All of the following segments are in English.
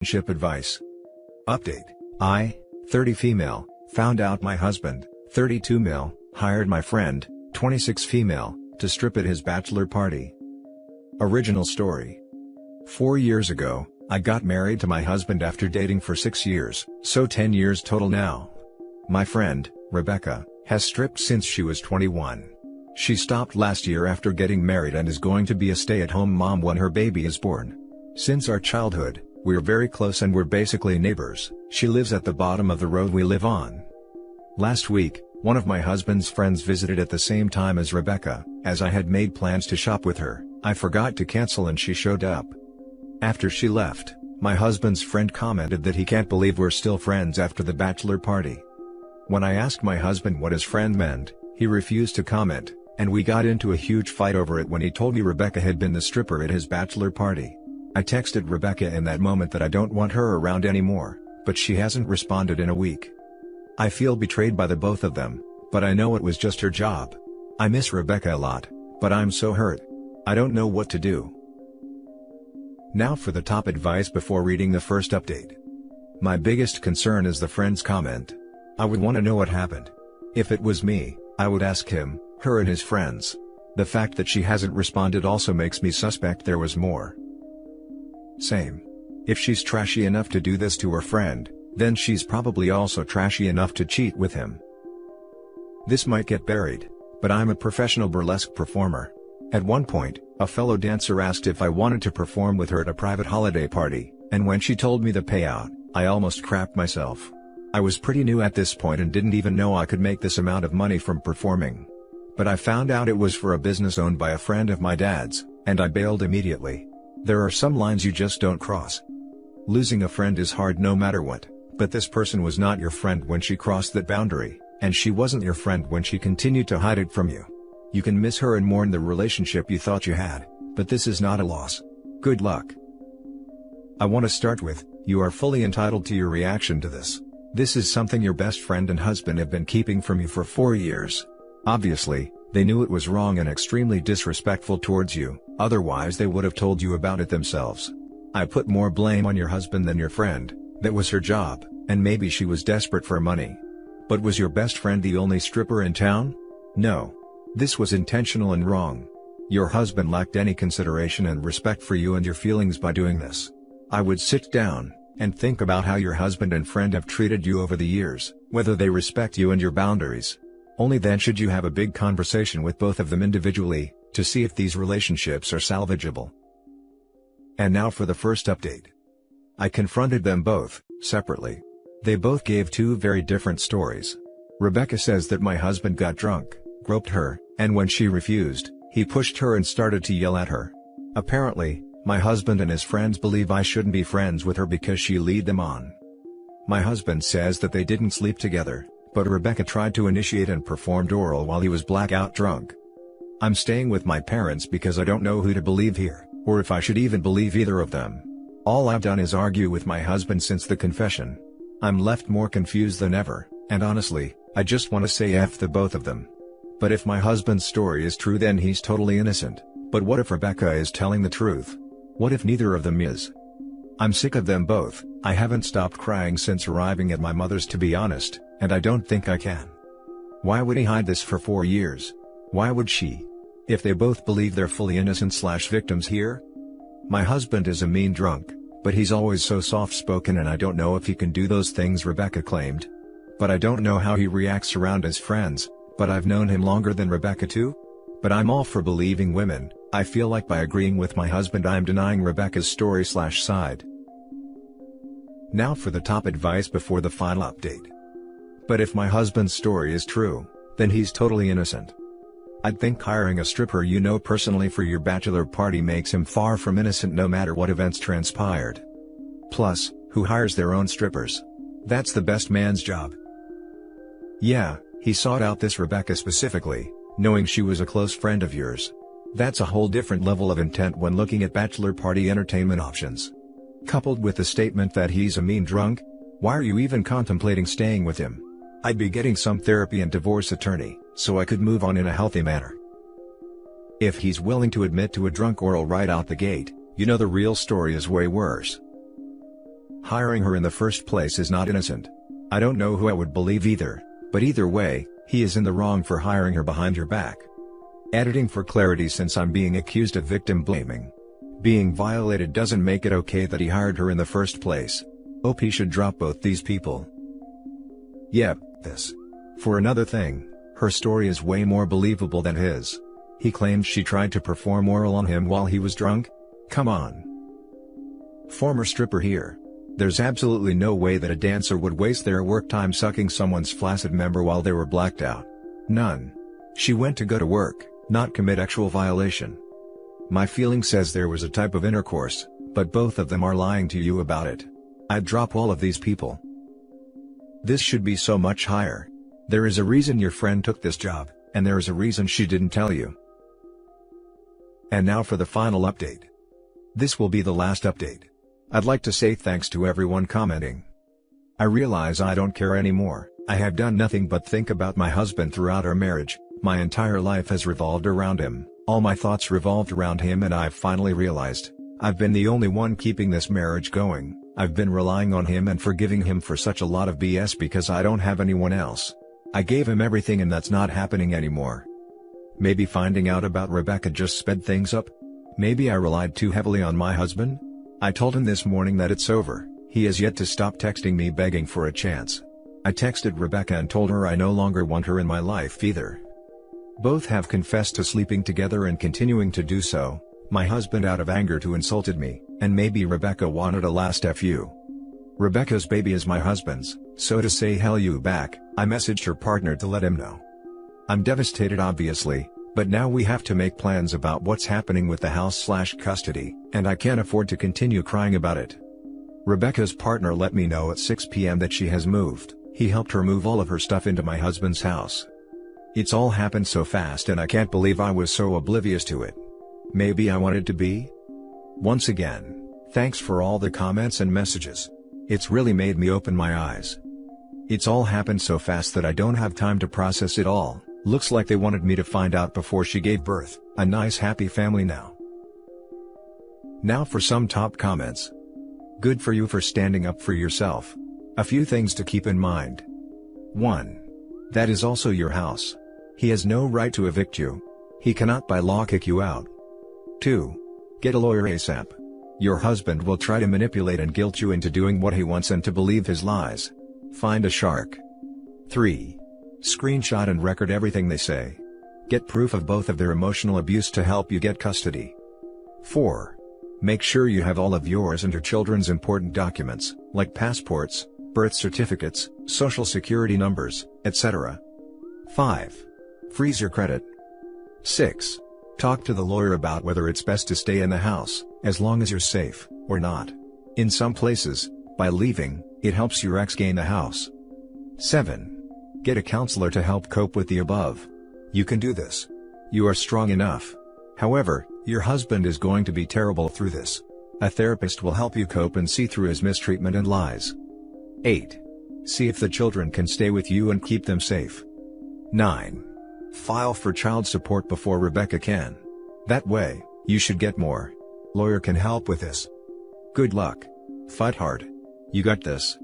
Relationship advice. Update. I, 30 female, found out my husband, 32 male, hired my friend, 26 female, to strip at his bachelor party. Original story. 4 years ago, I got married to my husband after dating for 6 years, so 10 years total now. My friend, Rebecca, has stripped since she was 21. She stopped last year after getting married and is going to be a stay-at-home mom when her baby is born. Since our childhood, we're very close and we're basically neighbors. She lives at the bottom of the road we live on. Last week, one of my husband's friends visited at the same time as Rebecca. As I had made plans to shop with her, I forgot to cancel and she showed up. After she left, my husband's friend commented that he can't believe we're still friends after the bachelor party. When I asked my husband what his friend meant, he refused to comment, and we got into a huge fight over it when he told me Rebecca had been the stripper at his bachelor party. I texted Rebecca in that moment that I don't want her around anymore, but she hasn't responded in a week. I feel betrayed by the both of them, but I know it was just her job. I miss Rebecca a lot, but I'm so hurt. I don't know what to do. Now for the top advice before reading the first update. My biggest concern is the friend's comment. I would want to know what happened. If it was me, I would ask him, her and his friends. The fact that she hasn't responded also makes me suspect there was more. Same. If she's trashy enough to do this to her friend, then she's probably also trashy enough to cheat with him. This might get buried, but I'm a professional burlesque performer. At one point, a fellow dancer asked if I wanted to perform with her at a private holiday party, and when she told me the payout, I almost crapped myself. I was pretty new at this point and didn't even know I could make this amount of money from performing. But I found out it was for a business owned by a friend of my dad's, and I bailed immediately. There are some lines you just don't cross. Losing a friend is hard no matter what, but this person was not your friend when she crossed that boundary, and she wasn't your friend when she continued to hide it from you. You can miss her and mourn the relationship you thought you had, but this is not a loss. Good luck. I want to start with, you are fully entitled to your reaction to this. This is something your best friend and husband have been keeping from you for 4 years. Obviously, they knew it was wrong and extremely disrespectful towards you, otherwise they would have told you about it themselves. I put more blame on your husband than your friend. That was her job, and maybe she was desperate for money. But was your best friend the only stripper in town? No. This was intentional and wrong. Your husband lacked any consideration and respect for you and your feelings by doing this. I would sit down and think about how your husband and friend have treated you over the years, whether they respect you and your boundaries. Only then should you have a big conversation with both of them individually, to see if these relationships are salvageable. And now for the first update. I confronted them both, separately. They both gave two very different stories. Rebecca says that my husband got drunk, groped her, and when she refused, he pushed her and started to yell at her. Apparently, my husband and his friends believe I shouldn't be friends with her because she lead them on. My husband says that they didn't sleep together, but Rebecca tried to initiate and performed oral while he was blackout drunk. I'm staying with my parents because I don't know who to believe here, or if I should even believe either of them. All I've done is argue with my husband since the confession. I'm left more confused than ever, and honestly, I just want to say F the both of them. But if my husband's story is true then he's totally innocent, but what if Rebecca is telling the truth? What if neither of them is? I'm sick of them both. I haven't stopped crying since arriving at my mother's to be honest, and I don't think I can. Why would he hide this for 4 years? Why would she? If they both believe they're fully innocent/victims here? My husband is a mean drunk, but he's always so soft-spoken and I don't know if he can do those things Rebecca claimed. But I don't know how he reacts around his friends, but I've known him longer than Rebecca too? But I'm all for believing women. I feel like by agreeing with my husband I'm denying Rebecca's story/side. Now for the top advice before the final update. But if my husband's story is true, then he's totally innocent. I'd think hiring a stripper you know personally for your bachelor party makes him far from innocent no matter what events transpired. Plus, who hires their own strippers? That's the best man's job. Yeah, he sought out this Rebecca specifically, knowing she was a close friend of yours. That's a whole different level of intent when looking at bachelor party entertainment options. Coupled with the statement that he's a mean drunk? Why are you even contemplating staying with him? I'd be getting some therapy and divorce attorney, so I could move on in a healthy manner. If he's willing to admit to a drunk oral right out the gate, you know the real story is way worse. Hiring her in the first place is not innocent. I don't know who I would believe either, but either way, he is in the wrong for hiring her behind your back. Editing for clarity, since I'm being accused of victim blaming. Being violated doesn't make it okay that he hired her in the first place. OP should drop both these people. Yep, this. For another thing, her story is way more believable than his. He claims she tried to perform oral on him while he was drunk? Come on. Former stripper here. There's absolutely no way that a dancer would waste their work time sucking someone's flaccid member while they were blacked out. None. She went to go to work, not commit actual violation. My feeling says there was a type of intercourse, but both of them are lying to you about it. I'd drop all of these people. This should be so much higher. There is a reason your friend took this job, and there is a reason she didn't tell you. And now for the final update. This will be the last update. I'd like to say thanks to everyone commenting. I realize I don't care anymore. I have done nothing but think about my husband throughout our marriage. My entire life has revolved around him, all my thoughts revolved around him, and I've finally realized, I've been the only one keeping this marriage going. I've been relying on him and forgiving him for such a lot of BS because I don't have anyone else. I gave him everything and that's not happening anymore. Maybe finding out about Rebecca just sped things up? Maybe I relied too heavily on my husband? I told him this morning that it's over. He has yet to stop texting me begging for a chance. I texted Rebecca and told her I no longer want her in my life either. Both have confessed to sleeping together and continuing to do so. My husband out of anger to insulted me, and maybe Rebecca wanted a last fu. Rebecca's baby is my husband's, so to say hell you back, I messaged her partner to let him know. I'm devastated obviously, but now we have to make plans about what's happening with the house/custody, and I can't afford to continue crying about it. Rebecca's partner let me know at 6 p.m. that she has moved. He helped her move all of her stuff into my husband's house. It's all happened so fast and I can't believe I was so oblivious to it. Maybe I wanted to be? Once again, thanks for all the comments and messages. It's really made me open my eyes. It's all happened so fast that I don't have time to process it all. Looks like they wanted me to find out before she gave birth. A nice happy family now. Now for some top comments. Good for you for standing up for yourself. A few things to keep in mind. 1. That is also your house. He has no right to evict you. He cannot by law kick you out. 2. Get a lawyer ASAP. Your husband will try to manipulate and guilt you into doing what he wants and to believe his lies. Find a shark. 3. Screenshot and record everything they say. Get proof of both of their emotional abuse to help you get custody. 4. Make sure you have all of yours and your children's important documents, like passports, birth certificates, social security numbers, etc. 5. Freeze your credit. 6. Talk to the lawyer about whether it's best to stay in the house, as long as you're safe, or not. In some places, by leaving, it helps your ex gain the house. 7. Get a counselor to help cope with the above. You can do this. You are strong enough. However, your husband is going to be terrible through this. A therapist will help you cope and see through his mistreatment and lies. 8. See if the children can stay with you and keep them safe. 9. File for child support before Rebecca can. That way, you should get more. Lawyer can help with this. Good luck. Fight hard. You got this.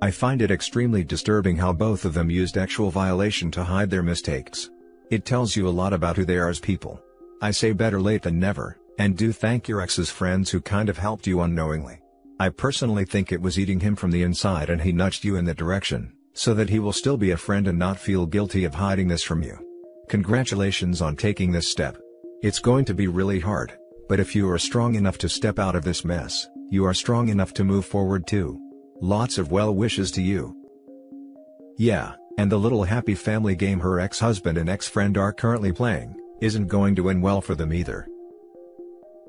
I find it extremely disturbing how both of them used actual violation to hide their mistakes. It tells you a lot about who they are as people. I say better late than never, and do thank your ex's friends who kind of helped you unknowingly. I personally think it was eating him from the inside and he nudged you in that direction, so that he will still be a friend and not feel guilty of hiding this from you. Congratulations on taking this step. It's going to be really hard, but if you are strong enough to step out of this mess, you are strong enough to move forward too. Lots of well wishes to you. Yeah, and the little happy family game her ex-husband and ex-friend are currently playing, isn't going to end well for them either.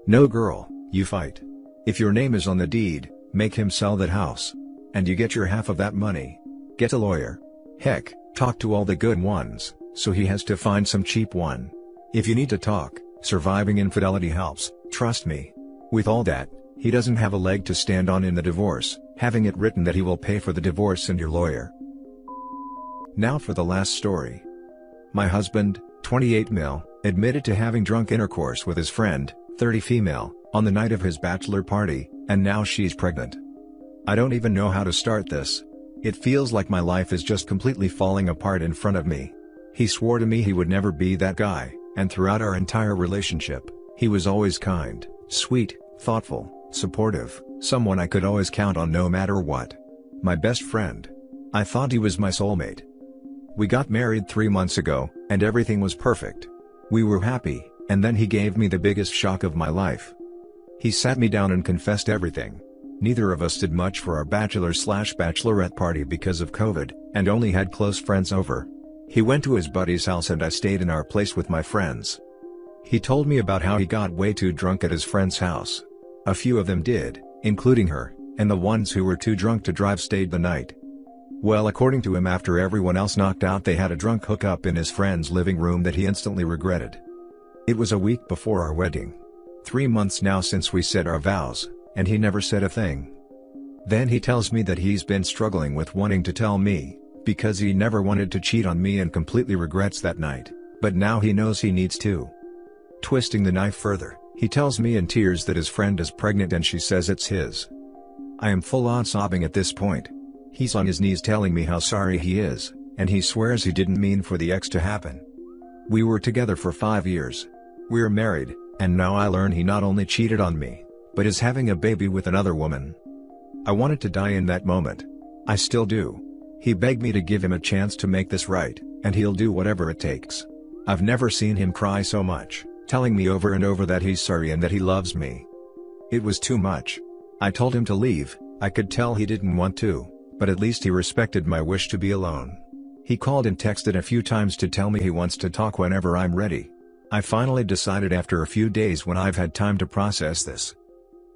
No girl, you fight. If your name is on the deed, make him sell that house. And you get your half of that money. Get a lawyer. Heck, talk to all the good ones, so he has to find some cheap one. If you need to talk, surviving infidelity helps, trust me. With all that, he doesn't have a leg to stand on in the divorce, having it written that he will pay for the divorce and your lawyer. Now for the last story. My husband, 28 male, admitted to having drunk intercourse with his friend, 30 female, on the night of his bachelor party, and now she's pregnant. I don't even know how to start this. It feels like my life is just completely falling apart in front of me. He swore to me he would never be that guy, and throughout our entire relationship, he was always kind, sweet, thoughtful, supportive, someone I could always count on no matter what. My best friend. I thought he was my soulmate. We got married 3 months ago, and everything was perfect. We were happy, and then he gave me the biggest shock of my life. He sat me down and confessed everything. Neither of us did much for our bachelor/bachelorette party because of COVID, and only had close friends over. He went to his buddy's house and I stayed in our place with my friends. He told me about how he got way too drunk at his friend's house. A few of them did, including her, and the ones who were too drunk to drive stayed the night. Well, according to him, after everyone else knocked out, they had a drunk hookup in his friend's living room that he instantly regretted. It was a week before our wedding. 3 months now since we said our vows, and he never said a thing. Then he tells me that he's been struggling with wanting to tell me, because he never wanted to cheat on me and completely regrets that night, but now he knows he needs to. Twisting the knife further, he tells me in tears that his friend is pregnant and she says it's his. I am full on sobbing at this point. He's on his knees telling me how sorry he is, and he swears he didn't mean for the ex to happen. We were together for 5 years. We're married, and now I learn he not only cheated on me, but is having a baby with another woman. I wanted to die in that moment. I still do. He begged me to give him a chance to make this right, and he'll do whatever it takes. I've never seen him cry so much, telling me over and over that he's sorry and that he loves me. It was too much. I told him to leave. I could tell he didn't want to, but at least he respected my wish to be alone. He called and texted a few times to tell me he wants to talk whenever I'm ready. I finally decided after a few days when I've had time to process this.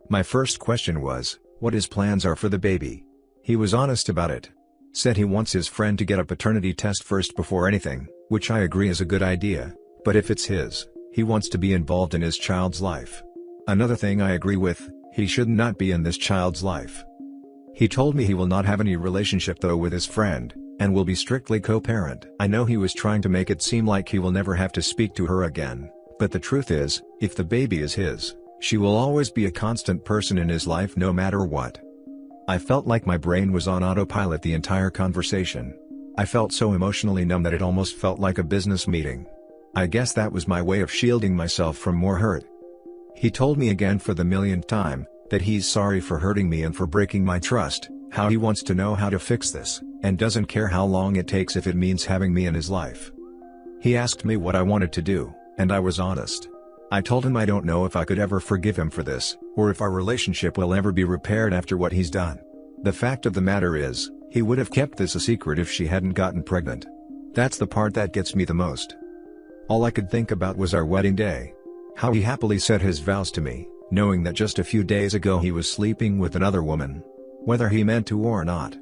My first question was, what his plans are for the baby. He was honest about it. Said he wants his friend to get a paternity test first before anything, which I agree is a good idea, but if it's his, he wants to be involved in his child's life. Another thing I agree with, he should not be in this child's life. He told me he will not have any relationship though with his friend, and will be strictly co-parent. I know he was trying to make it seem like he will never have to speak to her again, but the truth is, if the baby is his, she will always be a constant person in his life no matter what. I felt like my brain was on autopilot the entire conversation. I felt so emotionally numb that it almost felt like a business meeting. I guess that was my way of shielding myself from more hurt. He told me again for the millionth time, that he's sorry for hurting me and for breaking my trust, how he wants to know how to fix this, and doesn't care how long it takes if it means having me in his life. He asked me what I wanted to do, and I was honest. I told him I don't know if I could ever forgive him for this, or if our relationship will ever be repaired after what he's done. The fact of the matter is, he would have kept this a secret if she hadn't gotten pregnant. That's the part that gets me the most. All I could think about was our wedding day. How he happily said his vows to me, knowing that just a few days ago he was sleeping with another woman. Whether he meant to or not.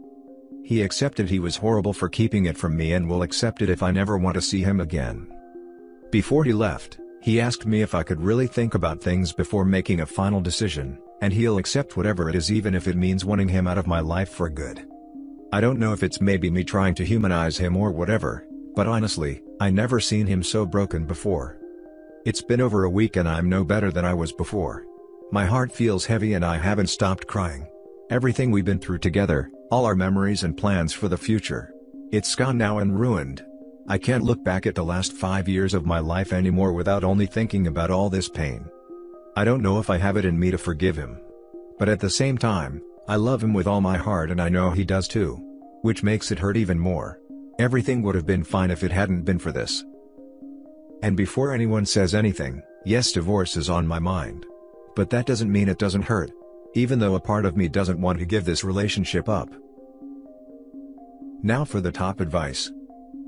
He accepted he was horrible for keeping it from me and will accept it if I never want to see him again. Before he left, he asked me if I could really think about things before making a final decision, and he'll accept whatever it is even if it means wanting him out of my life for good. I don't know if it's maybe me trying to humanize him or whatever, but honestly, I never seen him so broken before. It's been over a week and I'm no better than I was before. My heart feels heavy and I haven't stopped crying. Everything we've been through together, all our memories and plans for the future. It's gone now and ruined. I can't look back at the last 5 years of my life anymore without only thinking about all this pain. I don't know if I have it in me to forgive him. But at the same time, I love him with all my heart and I know he does too. Which makes it hurt even more. Everything would have been fine if it hadn't been for this. And before anyone says anything, yes, divorce is on my mind. But that doesn't mean it doesn't hurt. Even though a part of me doesn't want to give this relationship up. Now for the top advice.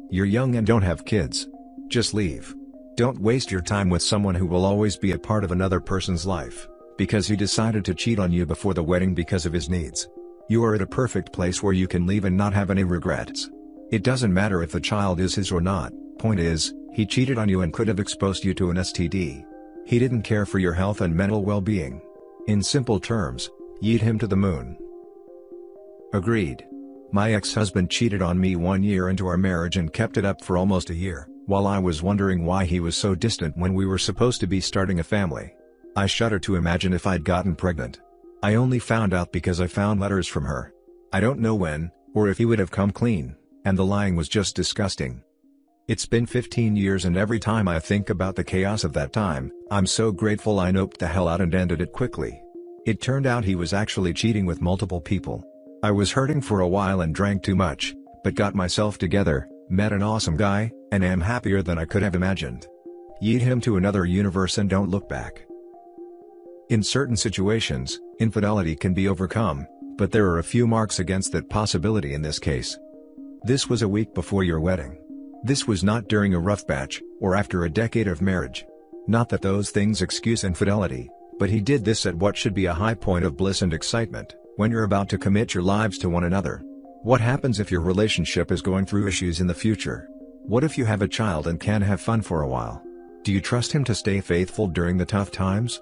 You're young and don't have kids. Just leave. Don't waste your time with someone who will always be a part of another person's life, because he decided to cheat on you before the wedding because of his needs. You are at a perfect place where you can leave and not have any regrets. It doesn't matter if the child is his or not, point is, he cheated on you and could have exposed you to an STD. He didn't care for your health and mental well-being. In simple terms, yeet him to the moon. Agreed. My ex-husband cheated on me 1 year into our marriage and kept it up for almost a year, while I was wondering why he was so distant when we were supposed to be starting a family. I shudder to imagine if I'd gotten pregnant. I only found out because I found letters from her. I don't know when, or if he would have come clean, and the lying was just disgusting. It's been 15 years and every time I think about the chaos of that time, I'm so grateful I noped the hell out and ended it quickly. It turned out he was actually cheating with multiple people. I was hurting for a while and drank too much, but got myself together, met an awesome guy, and am happier than I could have imagined. Yeet him to another universe and don't look back. In certain situations, infidelity can be overcome, but there are a few marks against that possibility in this case. This was a week before your wedding. This was not during a rough patch, or after a decade of marriage. Not that those things excuse infidelity, but he did this at what should be a high point of bliss and excitement, when you're about to commit your lives to one another. What happens if your relationship is going through issues in the future? What if you have a child and can't have fun for a while? Do you trust him to stay faithful during the tough times?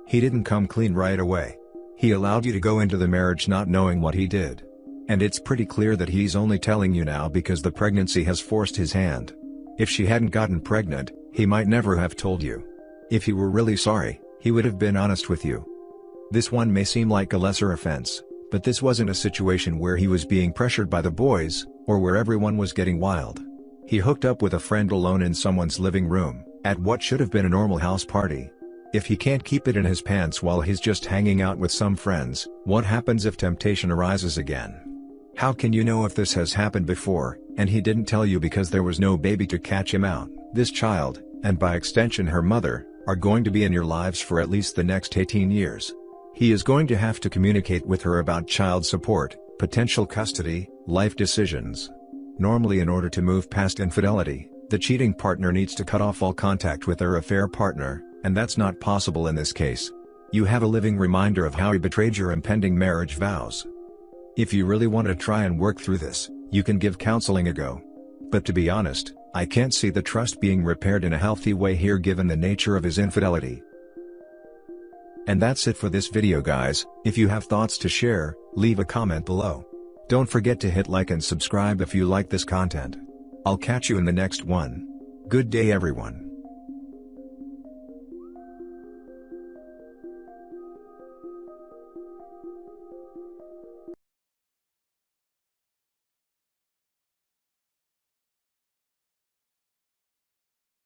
He didn't come clean right away. He allowed you to go into the marriage not knowing what he did. And it's pretty clear that he's only telling you now because the pregnancy has forced his hand. If she hadn't gotten pregnant, he might never have told you. If he were really sorry, he would have been honest with you. This one may seem like a lesser offense, but this wasn't a situation where he was being pressured by the boys, or where everyone was getting wild. He hooked up with a friend alone in someone's living room, at what should have been a normal house party. If he can't keep it in his pants while he's just hanging out with some friends, what happens if temptation arises again? How can you know if this has happened before, and he didn't tell you because there was no baby to catch him out? This child, and by extension her mother, are going to be in your lives for at least the next 18 years. He is going to have to communicate with her about child support, potential custody, life decisions. Normally, in order to move past infidelity, the cheating partner needs to cut off all contact with their affair partner, and that's not possible in this case. You have a living reminder of how he betrayed your impending marriage vows. If you really want to try and work through this, you can give counseling a go. But to be honest, I can't see the trust being repaired in a healthy way here given the nature of his infidelity. And that's it for this video guys. If you have thoughts to share, leave a comment below. Don't forget to hit like and subscribe if you like this content. I'll catch you in the next one. Good day everyone.